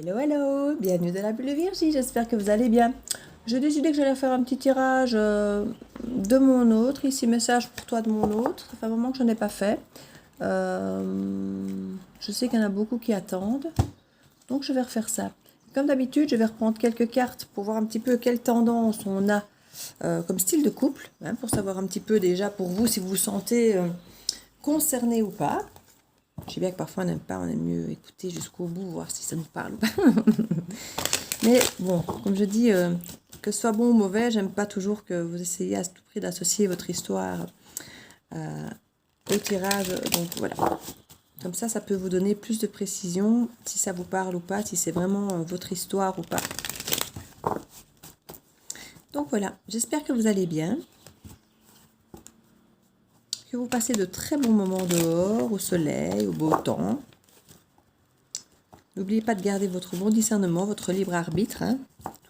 Hello, hello, bienvenue dans la bulle de Virgie, j'espère que vous allez bien. J'ai décidé que j'allais faire un petit tirage de mon autre, ici message pour toi de mon autre, ça fait un moment que je n'en ai pas fait. Je sais qu'il y en a beaucoup qui attendent, donc je vais refaire ça. Comme d'habitude, je vais reprendre quelques cartes pour voir un petit peu quelle tendance on a comme style de couple, hein, pour savoir un petit peu déjà pour vous si vous vous sentez concerné ou pas. Je sais bien que parfois on n'aime pas, on aime mieux écouter jusqu'au bout, voir si ça nous parle ou pas. Mais bon, comme je dis, que ce soit bon ou mauvais, j'aime pas toujours que vous essayez à tout prix d'associer votre histoire au tirage. Donc voilà. Comme ça peut vous donner plus de précision, si ça vous parle ou pas, si c'est vraiment votre histoire ou pas. Donc voilà, j'espère que vous allez bien. Que vous passez de très bons moments dehors, au soleil, au beau temps. N'oubliez pas de garder votre bon discernement, votre libre arbitre, hein,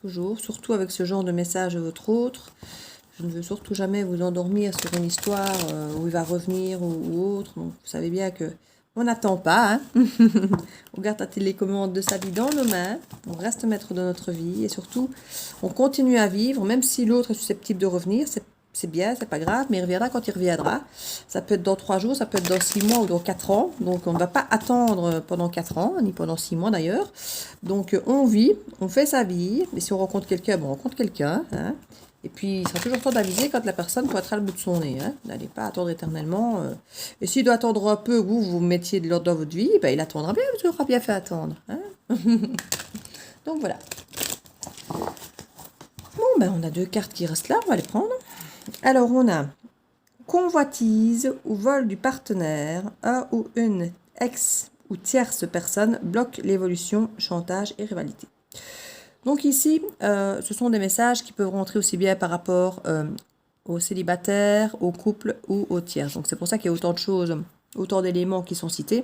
toujours, surtout avec ce genre de message de votre autre. Je ne veux surtout jamais vous endormir sur une histoire où il va revenir ou autre. Donc, vous savez bien que on n'attend pas. Hein. On garde la télécommande de sa vie dans nos mains. On reste maître de notre vie et surtout, on continue à vivre, même si l'autre est susceptible de revenir. C'est bien, c'est pas grave, mais il reviendra quand il reviendra. Ça peut être dans 3 jours, ça peut être dans 6 mois ou dans 4 ans. Donc, on ne va pas attendre pendant 4 ans, ni pendant 6 mois d'ailleurs. Donc, on vit, on fait sa vie. Et si on rencontre quelqu'un, bon, on rencontre quelqu'un. Hein. Et puis, il sera toujours temps d'aviser quand la personne pointera le bout de son nez. Hein. N'allez pas attendre éternellement. Et s'il doit attendre un peu, vous mettiez de l'ordre dans votre vie, ben, il attendra bien, vous aura bien fait attendre. Hein. Donc, voilà. Bon, ben, on a 2 cartes qui restent là, on va les prendre. Alors, on a convoitise ou vol du partenaire, un ou une ex ou tierce personne bloque l'évolution, chantage et rivalité. Donc ici, ce sont des messages qui peuvent rentrer aussi bien par rapport aux célibataires, aux couples ou aux tierces. Donc c'est pour ça qu'il y a autant de choses, autant d'éléments qui sont cités.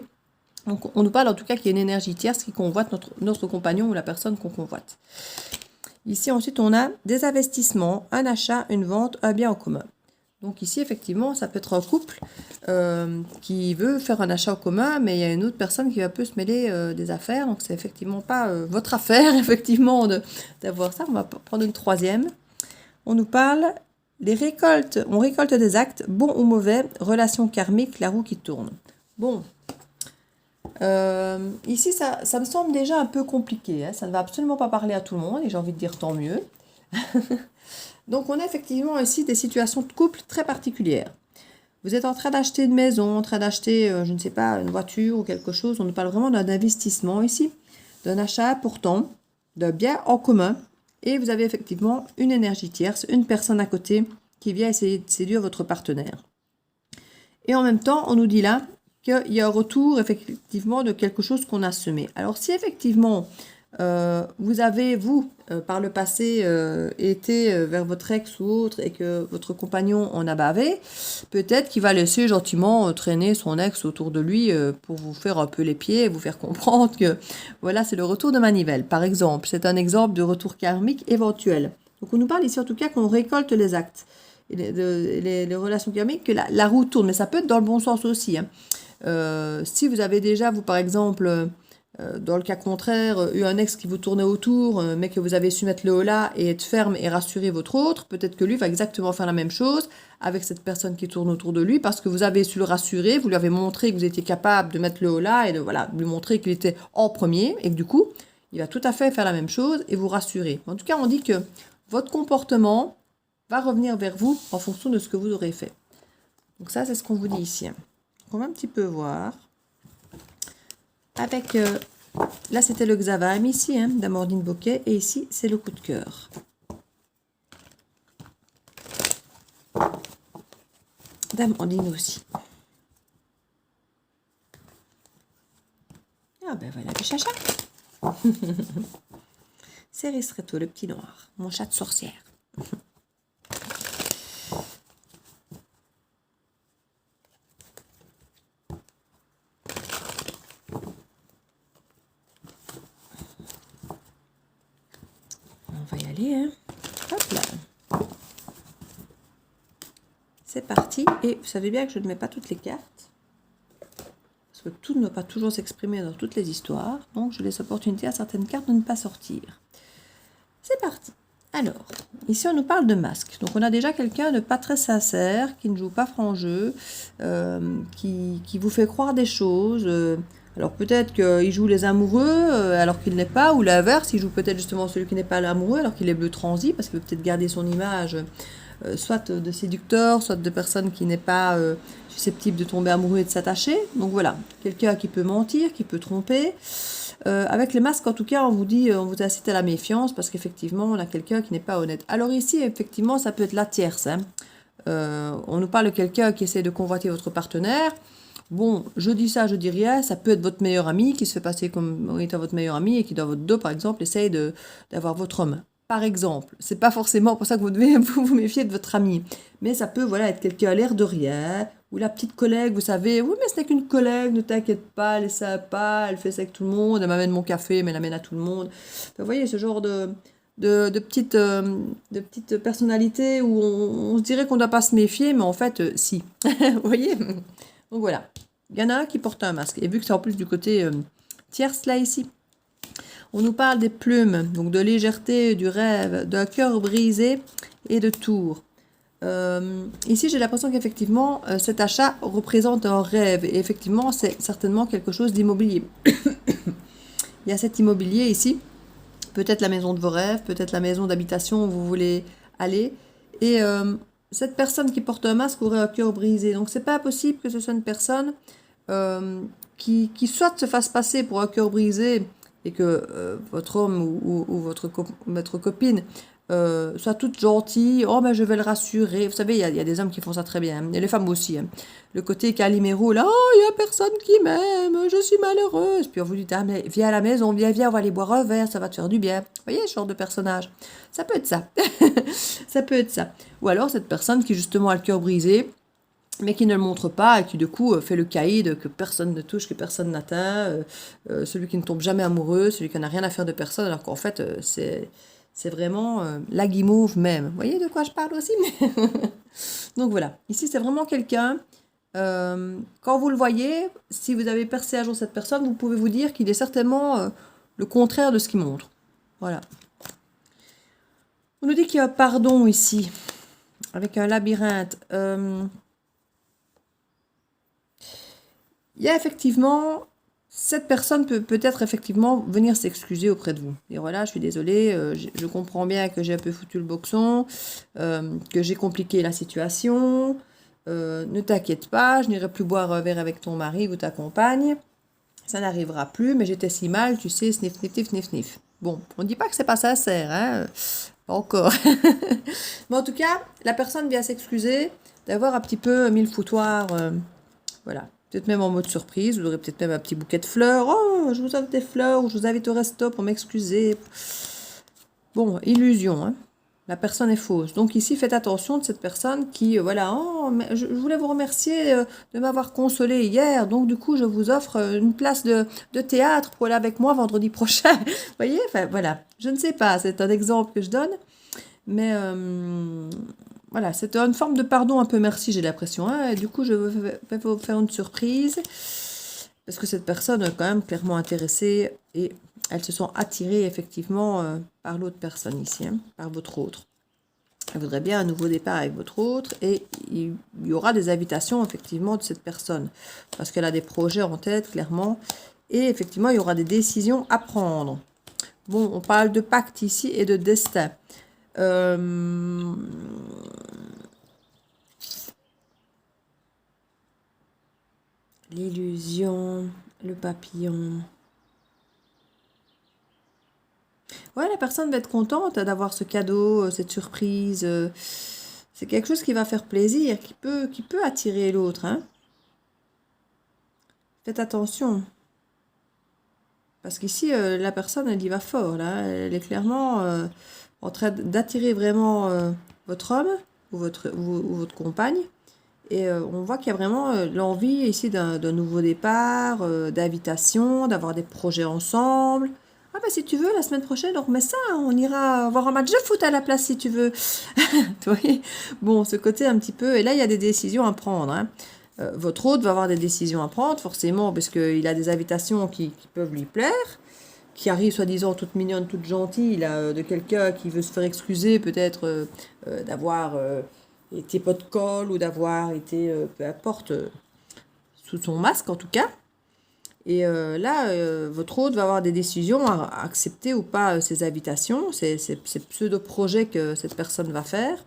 Donc on nous parle en tout cas qu'il y a une énergie tierce qui convoite notre compagnon ou la personne qu'on convoite. Ici ensuite on a des investissements, un achat, une vente, un bien en commun. Donc ici, effectivement, ça peut être un couple qui veut faire un achat en commun, mais il y a une autre personne qui va un peu se mêler des affaires. Donc, c'est effectivement pas votre affaire, effectivement, d'avoir ça. On va prendre une troisième. On nous parle des récoltes. On récolte des actes, bons ou mauvais, relations karmiques, la roue qui tourne. Bon. Ici, ça me semble déjà un peu compliqué. Hein. Ça ne va absolument pas parler à tout le monde, et j'ai envie de dire tant mieux. Donc, on a effectivement ici des situations de couple très particulières. Vous êtes en train d'acheter une maison, en train d'acheter, je ne sais pas, une voiture ou quelque chose. On nous parle vraiment d'un investissement ici, d'un achat important, d'un bien en commun. Et vous avez effectivement une énergie tierce, une personne à côté qui vient essayer de séduire votre partenaire. Et en même temps, on nous dit là qu'il y a un retour effectivement de quelque chose qu'on a semé. Alors si effectivement vous avez, par le passé, été vers votre ex ou autre et que votre compagnon en a bavé, peut-être qu'il va laisser gentiment traîner son ex autour de lui pour vous faire un peu les pieds et vous faire comprendre que voilà, c'est le retour de manivelle. Par exemple, c'est un exemple de retour karmique éventuel. Donc on nous parle ici en tout cas qu'on récolte les actes. Et les relations karmiques, que la roue tourne, mais ça peut être dans le bon sens aussi. Hein. Si vous avez déjà, vous par exemple... dans le cas contraire, eu un ex qui vous tournait autour, mais que vous avez su mettre le holà et être ferme et rassurer votre autre, peut-être que lui va exactement faire la même chose avec cette personne qui tourne autour de lui, parce que vous avez su le rassurer, vous lui avez montré que vous étiez capable de mettre le holà et de lui montrer qu'il était en premier, et que du coup, il va tout à fait faire la même chose et vous rassurer. En tout cas, on dit que votre comportement va revenir vers vous en fonction de ce que vous aurez fait. Donc ça, c'est ce qu'on vous dit ici. On va un petit peu voir. Avec, là c'était le Xavam ici, hein, d'Amandine Bouquet, et ici c'est le coup de cœur. D'Amandine aussi. Ah ben voilà le chacha. C'est Ristretto, le petit noir, mon chat de sorcière. On va y aller, hein. Hop là. C'est parti. Et vous savez bien que je ne mets pas toutes les cartes. Parce que tout ne doit pas toujours s'exprimer dans toutes les histoires. Donc, je laisse opportunité à certaines cartes de ne pas sortir. C'est parti. Alors, ici, on nous parle de masque. Donc, on a déjà quelqu'un de pas très sincère, qui ne joue pas franc jeu, qui vous fait croire des choses. Alors, peut-être qu'il joue les amoureux alors qu'il n'est pas, ou l'inverse, il joue peut-être justement celui qui n'est pas l'amoureux alors qu'il est bleu transi, parce qu'il veut peut-être garder son image soit de séducteur, soit de personne qui n'est pas susceptible de tomber amoureux et de s'attacher. Donc voilà, quelqu'un qui peut mentir, qui peut tromper. Avec les masques, en tout cas, on vous incite à la méfiance parce qu'effectivement, on a quelqu'un qui n'est pas honnête. Alors ici, effectivement, ça peut être la tierce. Hein. On nous parle de quelqu'un qui essaie de convoiter votre partenaire. Bon, je dis ça, je dis rien. Ça peut être votre meilleur ami qui se fait passer comme étant votre meilleur ami et qui, dans votre dos, par exemple, essaye d'avoir votre homme. Par exemple, c'est pas forcément pour ça que vous devez vous méfier de votre ami, mais ça peut être quelqu'un à l'air de rien, ou la petite collègue, vous savez, oui mais ce n'est qu'une collègue, ne t'inquiète pas, elle est sympa, elle fait ça avec tout le monde, elle m'amène mon café, mais elle l'amène à tout le monde. Enfin, vous voyez ce genre de petites personnalités où on se dirait qu'on ne doit pas se méfier, mais en fait, si. Vous voyez. Donc voilà, il y en a un qui porte un masque, et vu que c'est en plus du côté tierce là ici, on nous parle des plumes, donc de légèreté, du rêve, d'un cœur brisé et de tours. Ici, j'ai l'impression qu'effectivement, cet achat représente un rêve. Et effectivement, c'est certainement quelque chose d'immobilier. Il y a cet immobilier ici, peut-être la maison de vos rêves, peut-être la maison d'habitation où vous voulez aller. Et cette personne qui porte un masque aurait un cœur brisé. Donc, c'est pas possible que ce soit une personne qui soit se fasse passer pour un cœur brisé et que votre homme ou votre copine soit toute gentille, oh ben je vais le rassurer. Vous savez, il y a des hommes qui font ça très bien, et les femmes aussi. Hein. Le côté Calimero, là, oh, il n'y a personne qui m'aime, je suis malheureuse. Puis on vous dit, ah mais viens à la maison, viens, on va aller boire un verre, ça va te faire du bien. Vous voyez, ce genre de personnage. Ça peut être ça. Ça peut être ça. Ou alors cette personne qui justement a le cœur brisé, mais qui ne le montre pas et qui du coup fait le caïd, que personne ne touche, que personne n'atteint, celui qui ne tombe jamais amoureux, celui qui n'a rien à faire de personne, alors qu'en fait c'est vraiment la guimauve même. Vous voyez de quoi je parle aussi. Donc voilà, ici c'est vraiment quelqu'un, quand vous le voyez, si vous avez percé un jour cette personne, vous pouvez vous dire qu'il est certainement le contraire de ce qu'il montre. Voilà. On nous dit qu'il y a un pardon ici, avec un labyrinthe. Il y a effectivement, cette personne peut peut-être effectivement venir s'excuser auprès de vous. Dire voilà, je suis désolée, je comprends bien que j'ai un peu foutu le boxon, que j'ai compliqué la situation, ne t'inquiète pas, je n'irai plus boire un verre avec ton mari ou ta compagne, ça n'arrivera plus, mais j'étais si mal, tu sais, sniff, sniff, sniff, sniff. Bon, on ne dit pas que c'est pas sincère, hein, pas encore. Mais en tout cas, la personne vient s'excuser d'avoir un petit peu mis le foutoir, voilà. Peut-être même en mode surprise, vous aurez peut-être même un petit bouquet de fleurs. Oh, je vous offre des fleurs, ou je vous invite au resto pour m'excuser. Bon, illusion, hein. La personne est fausse. Donc ici, faites attention de cette personne qui, voilà, oh, mais je voulais vous remercier de m'avoir consolé hier. Donc du coup, je vous offre une place de théâtre pour aller avec moi vendredi prochain. Vous voyez, enfin voilà, je ne sais pas, c'est un exemple que je donne. Mais voilà, c'est une forme de pardon un peu merci, j'ai l'impression. Hein, et du coup, je vais vous faire une surprise. Parce que cette personne est quand même clairement intéressée et elle se sent attirée effectivement par l'autre personne ici, hein, par votre autre. Elle voudrait bien un nouveau départ avec votre autre et il y aura des invitations effectivement de cette personne. Parce qu'elle a des projets en tête, clairement. Et effectivement, il y aura des décisions à prendre. Bon, on parle de pacte ici et de destin. L'illusion, le papillon. Ouais, la personne va être contente d'avoir ce cadeau, cette surprise. C'est quelque chose qui va faire plaisir, qui peut attirer l'autre. Hein. Faites attention. Parce qu'ici, la personne, elle y va fort. Là. Elle est clairement en train d'attirer vraiment votre homme ou votre compagne. Et on voit qu'il y a vraiment l'envie ici d'un nouveau départ, d'invitation, d'avoir des projets ensemble. Ah bah si tu veux, la semaine prochaine, on remet ça, on ira voir un match de foot à la place si tu veux. Tu vois. Bon, ce côté un petit peu... Et là, il y a des décisions à prendre. Hein. Votre hôte va avoir des décisions à prendre, forcément, parce qu'il a des invitations qui peuvent lui plaire, qui arrivent soi-disant toutes mignonnes, toutes gentilles, là, de quelqu'un qui veut se faire excuser peut-être d'avoir été pot de colle ou d'avoir été, peu importe, sous son masque en tout cas. Et là, votre hôte va avoir des décisions à accepter ou pas ces invitations, ces pseudo-projets que cette personne va faire.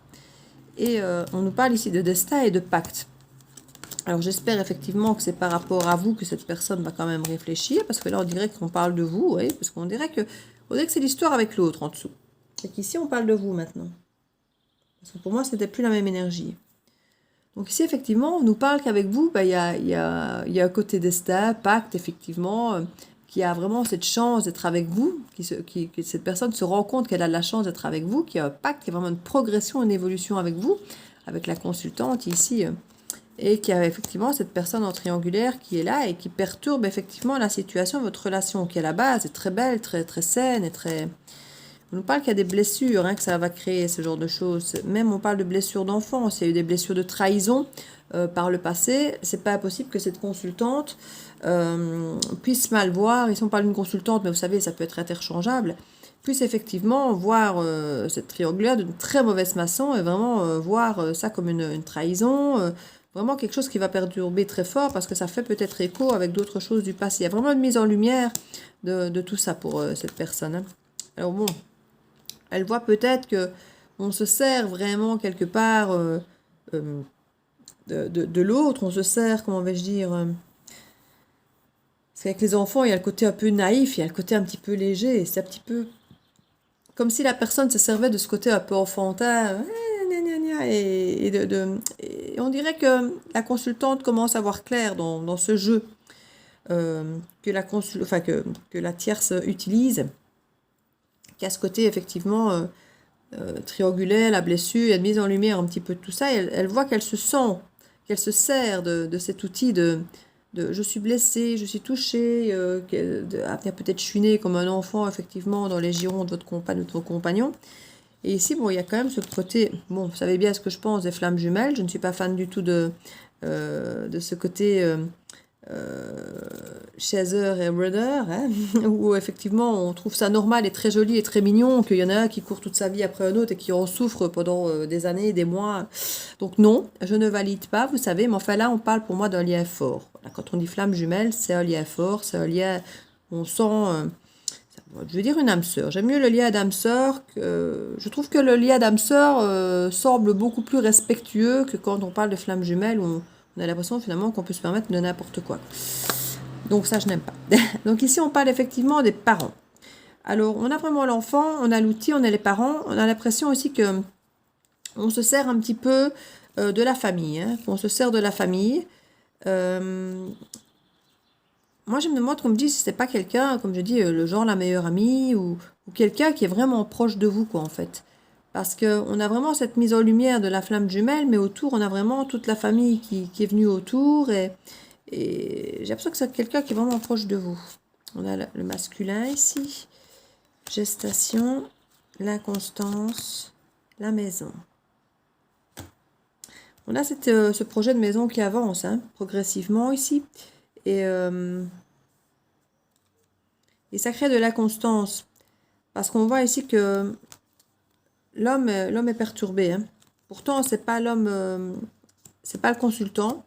Et on nous parle ici de destin et de pacte. Alors j'espère effectivement que c'est par rapport à vous que cette personne va quand même réfléchir, parce que là on dirait qu'on parle de vous, oui, parce qu'on dirait que c'est l'histoire avec l'autre en dessous. Et qu'ici on parle de vous maintenant. Parce que pour moi c'était plus la même énergie. Donc ici effectivement on nous parle qu'avec vous, il y a un côté destin, pacte effectivement, qui a vraiment cette chance d'être avec vous, que cette personne se rend compte qu'elle a de la chance d'être avec vous, qu'il y a un pacte, qu'il y a vraiment une progression, une évolution avec vous, avec la consultante ici. Et qu'il y a effectivement cette personne en triangulaire qui est là et qui perturbe effectivement la situation, votre relation qui à la base est très belle, très, très saine et très... On nous parle qu'il y a des blessures, que ça va créer ce genre de choses. Même on parle de blessures d'enfance, il y a eu des blessures de trahison par le passé. C'est pas impossible que cette consultante puisse mal voir. Ici on parle d'une consultante, mais vous savez, ça peut être interchangeable. Puisse effectivement voir cette triangulaire d'une très mauvaise façon et vraiment voir ça comme une trahison. Vraiment quelque chose qui va perturber très fort parce que ça fait peut-être écho avec d'autres choses du passé. Il y a vraiment une mise en lumière de tout ça pour cette personne. Alors bon, elle voit peut-être que on se sert vraiment quelque part de l'autre. On se sert, comment vais-je dire c'est qu'avec les enfants, il y a le côté un peu naïf, il y a le côté un petit peu léger. C'est un petit peu comme si la personne se servait de ce côté un peu enfantin. Et on dirait que la consultante commence à voir clair dans ce jeu que la tierce utilise, qui a ce côté effectivement triangulaire, la blessure, il y a une mise en lumière un petit peu de tout ça, et elle voit qu'elle se sent, qu'elle se sert de cet outil de je suis blessée, je suis touchée, peut-être je suis née comme un enfant effectivement dans les girons de votre compagnon. Et ici, bon, il y a quand même ce côté, bon, vous savez bien ce que je pense des flammes jumelles, je ne suis pas fan du tout de ce côté Chaser et Brother, où effectivement on trouve ça normal et très joli et très mignon, qu'il y en a un qui court toute sa vie après un autre et qui en souffre pendant des années, des mois. Donc non, je ne valide pas, vous savez, mais enfin là on parle pour moi d'un lien fort. Voilà, quand on dit flamme jumelle, c'est un lien fort, c'est un lien, on sent... je veux dire une âme sœur. J'aime mieux le lien d'âme sœur. Je trouve que le lien d'âme sœur semble beaucoup plus respectueux que quand on parle de flammes jumelles où on a l'impression finalement qu'on peut se permettre de n'importe quoi. Donc ça, je n'aime pas. Donc ici, on parle effectivement des parents. Alors, on a vraiment l'enfant, on a l'outil, on a les parents. On a l'impression aussi que on se sert un petit peu de la famille. On se sert de la famille. Moi, je me demande, comme je dis, si c'est pas quelqu'un, comme je dis, le genre la meilleure amie ou quelqu'un qui est vraiment proche de vous, quoi, en fait. Parce qu'on a vraiment cette mise en lumière de la flamme jumelle, mais autour, on a vraiment toute la famille qui est venue autour. Et j'ai l'impression que c'est quelqu'un qui est vraiment proche de vous. On a le masculin ici. Gestation, l'inconstance, la maison. On a ce projet de maison qui avance progressivement ici. Et ça crée de l'inconstance. Parce qu'on voit ici que l'homme est perturbé. Pourtant, c'est pas l'homme, c'est pas le consultant.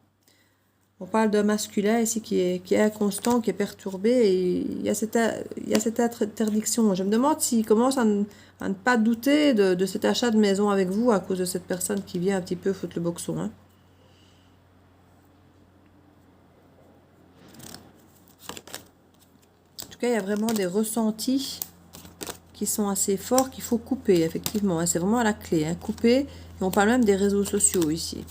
On parle d'un masculin ici qui est inconstant, qui est perturbé. Et il y a cette interdiction. Je me demande s'il commence à ne pas douter de cet achat de maison avec vous à cause de cette personne qui vient un petit peu foutre le boxon. En tout cas, il y a vraiment des ressentis qui sont assez forts qu'il faut couper, effectivement. C'est vraiment la clé, couper. Et on parle même des réseaux sociaux ici.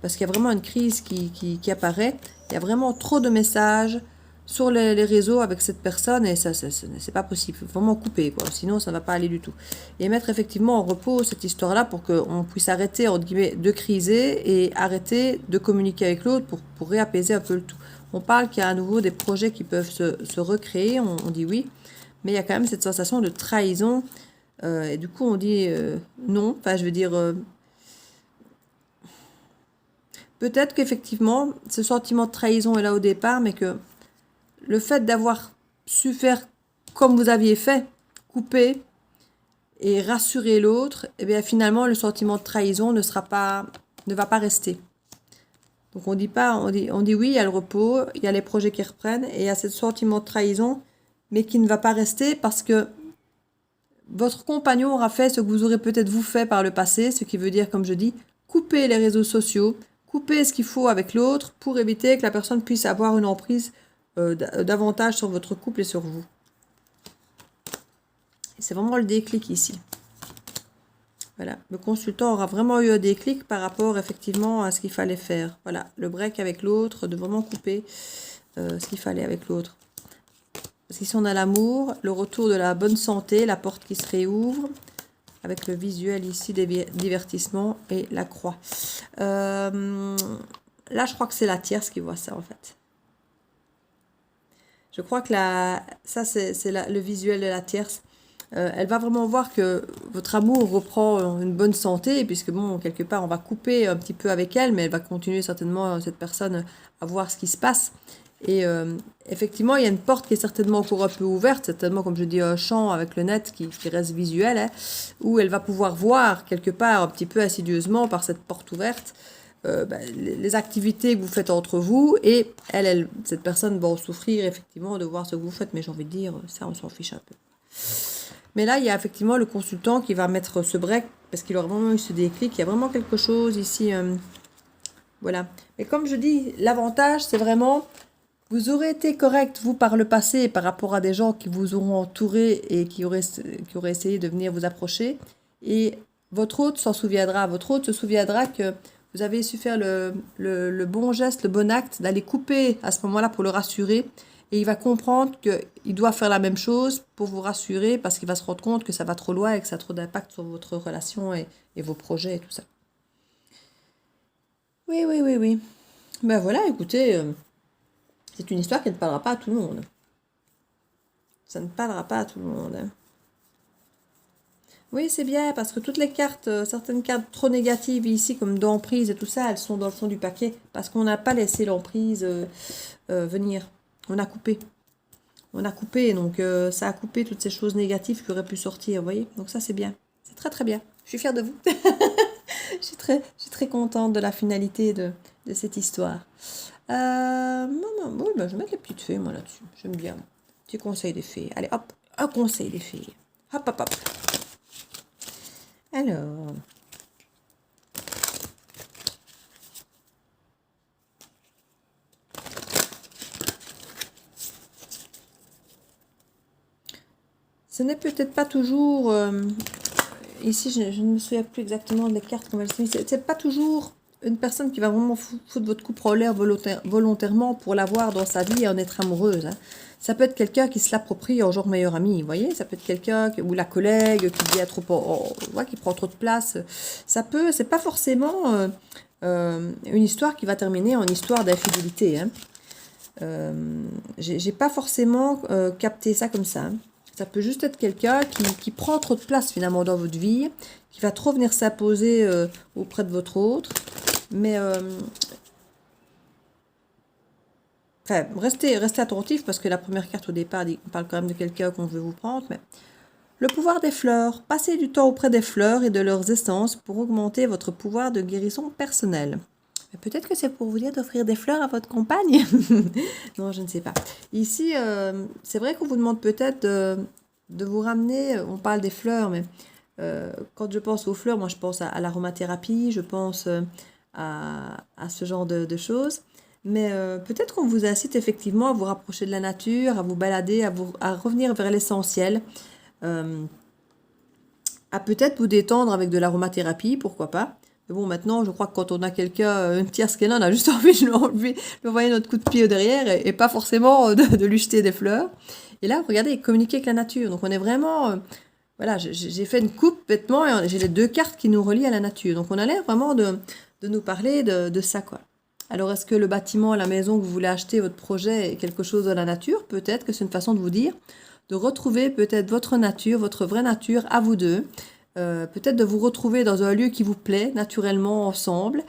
Parce qu'il y a vraiment une crise qui apparaît. Il y a vraiment trop de messages sur les réseaux avec cette personne et ça, c'est pas possible. Il faut vraiment couper, quoi. Sinon, ça ne va pas aller du tout. Et mettre effectivement en repos cette histoire-là pour qu'on puisse arrêter, entre guillemets, de criser et arrêter de communiquer avec l'autre pour réapaiser un peu le tout. On parle qu'il y a à nouveau des projets qui peuvent se recréer, on dit oui, mais il y a quand même cette sensation de trahison. Et du coup, on dit non. Enfin, je veux dire... peut-être qu'effectivement, ce sentiment de trahison est là au départ, mais que le fait d'avoir su faire comme vous aviez fait, couper et rassurer l'autre, eh bien finalement, le sentiment de trahison ne va pas rester. Donc on dit oui, il y a le repos, il y a les projets qui reprennent, et il y a ce sentiment de trahison, mais qui ne va pas rester parce que votre compagnon aura fait ce que vous aurez peut-être vous fait par le passé, ce qui veut dire, comme je dis, couper les réseaux sociaux, couper ce qu'il faut avec l'autre pour éviter que la personne puisse avoir une emprise davantage sur votre couple et sur vous. C'est vraiment le déclic ici. Voilà, le consultant aura vraiment eu un déclic par rapport effectivement à ce qu'il fallait faire. Voilà, le break avec l'autre, de vraiment couper ce qu'il fallait avec l'autre. Parce qu'ici on a l'amour, le retour de la bonne santé, la porte qui se réouvre, avec le visuel ici des divertissements et la croix. Là je crois que c'est la tierce qui voit ça en fait. Je crois que ça c'est le visuel de la tierce. Elle va vraiment voir que votre amour reprend une bonne santé, puisque bon, quelque part, on va couper un petit peu avec elle, mais elle va continuer certainement, cette personne, à voir ce qui se passe. Et effectivement, il y a une porte qui est certainement encore un peu ouverte, certainement, comme je dis, un champ avec le net qui reste visuel, hein, où elle va pouvoir voir quelque part un petit peu insidieusement par cette porte ouverte les activités que vous faites entre vous, et cette personne va en souffrir effectivement de voir ce que vous faites, mais j'ai envie de dire, ça on s'en fiche un peu. Mais là, il y a effectivement le consultant qui va mettre ce break parce qu'il aura vraiment eu ce déclic. Il y a vraiment quelque chose ici. Voilà. Mais comme je dis, l'avantage, c'est vraiment, vous aurez été correct, vous, par le passé, par rapport à des gens qui vous auront entouré et qui auraient essayé de venir vous approcher. Et votre hôte s'en souviendra. Votre hôte se souviendra que vous avez su faire le bon geste, le bon acte, d'aller couper à ce moment-là pour le rassurer. Et il va comprendre qu'il doit faire la même chose pour vous rassurer, parce qu'il va se rendre compte que ça va trop loin et que ça a trop d'impact sur votre relation et vos projets et tout ça. Oui. Ben voilà, écoutez, c'est une histoire qui ne parlera pas à tout le monde. Ça ne parlera pas à tout le monde. Hein. Oui, c'est bien, parce que toutes les cartes, certaines cartes trop négatives ici, comme d'emprise et tout ça, elles sont dans le fond du paquet, parce qu'on n'a pas laissé l'emprise venir. On a coupé, donc ça a coupé toutes ces choses négatives qui auraient pu sortir, vous voyez. Donc ça, c'est bien, c'est très très bien. Je suis fière de vous. je suis très contente de la finalité de cette histoire. Oui, je vais mettre les petites fées, moi, là-dessus. J'aime bien. Petit conseil des fées. Allez, hop, un conseil des fées. Hop. Alors... Ce n'est peut-être pas toujours... ici, je ne me souviens plus exactement des cartes qu'on va le signer. C'est pas toujours une personne qui va vraiment foutre votre couple en l'air volontairement pour l'avoir dans sa vie et en être amoureuse. Hein. Ça peut être quelqu'un qui se l'approprie en genre meilleur ami, vous voyez. Ça peut être quelqu'un, ou la collègue, qui dit qui prend trop de place. C'est pas forcément une histoire qui va terminer en histoire d'infidélité. Hein. J'ai pas forcément capté ça comme ça. Hein. Ça peut juste être quelqu'un qui prend trop de place finalement dans votre vie, qui va trop venir s'imposer auprès de votre autre. Mais restez attentif, parce que la première carte au départ, on parle quand même de quelqu'un qu'on veut vous prendre. Mais le pouvoir des fleurs. Passez du temps auprès des fleurs et de leurs essences pour augmenter votre pouvoir de guérison personnelle. Peut-être que c'est pour vous dire d'offrir des fleurs à votre compagne. Non, je ne sais pas. Ici, c'est vrai qu'on vous demande peut-être de vous ramener, on parle des fleurs, mais quand je pense aux fleurs, moi je pense à l'aromathérapie, je pense à ce genre de choses. Mais peut-être qu'on vous incite effectivement à vous rapprocher de la nature, à vous balader, à revenir vers l'essentiel, à peut-être vous détendre avec de l'aromathérapie, pourquoi pas. Mais bon, maintenant, je crois que quand on a quelqu'un, une tierce qui est là, on a juste envie de lui envoyer notre coup de pied au derrière et pas forcément de lui jeter des fleurs. Et là, regardez, communiquer avec la nature. Donc, on est vraiment... voilà, j'ai fait une coupe bêtement et j'ai les deux cartes qui nous relient à la nature. Donc, on a l'air vraiment de nous parler de ça, quoi. Alors, est-ce que le bâtiment, la maison que vous voulez acheter, votre projet est quelque chose de la nature? Peut-être que c'est une façon de vous dire de retrouver peut-être votre nature, votre vraie nature à vous deux. peut-être de vous retrouver dans un lieu qui vous plaît naturellement ensemble.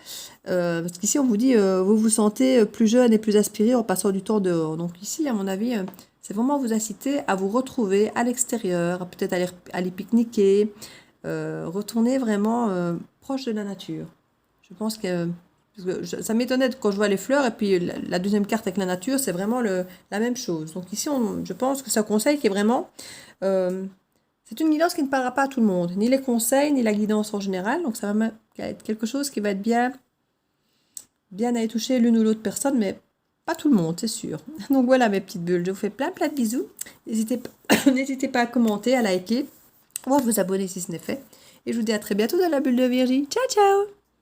Parce qu'ici, on vous dit, vous vous sentez plus jeune et plus aspiré en passant du temps dehors. Donc ici, à mon avis, c'est vraiment vous inciter à vous retrouver à l'extérieur, peut-être aller pique-niquer, retourner vraiment proche de la nature. Je pense que ça m'étonnait quand je vois les fleurs et puis la deuxième carte avec la nature, c'est vraiment la même chose. Donc ici, je pense que c'est un conseil qui est vraiment... c'est une guidance qui ne parlera pas à tout le monde, ni les conseils, ni la guidance en général. Donc ça va être quelque chose qui va être bien aller toucher l'une ou l'autre personne, mais pas tout le monde, c'est sûr. Donc voilà mes petites bulles, je vous fais plein de bisous. N'hésitez pas à commenter, à liker, ou à vous abonner si ce n'est fait. Et je vous dis à très bientôt dans la bulle de Virgie. Ciao, ciao!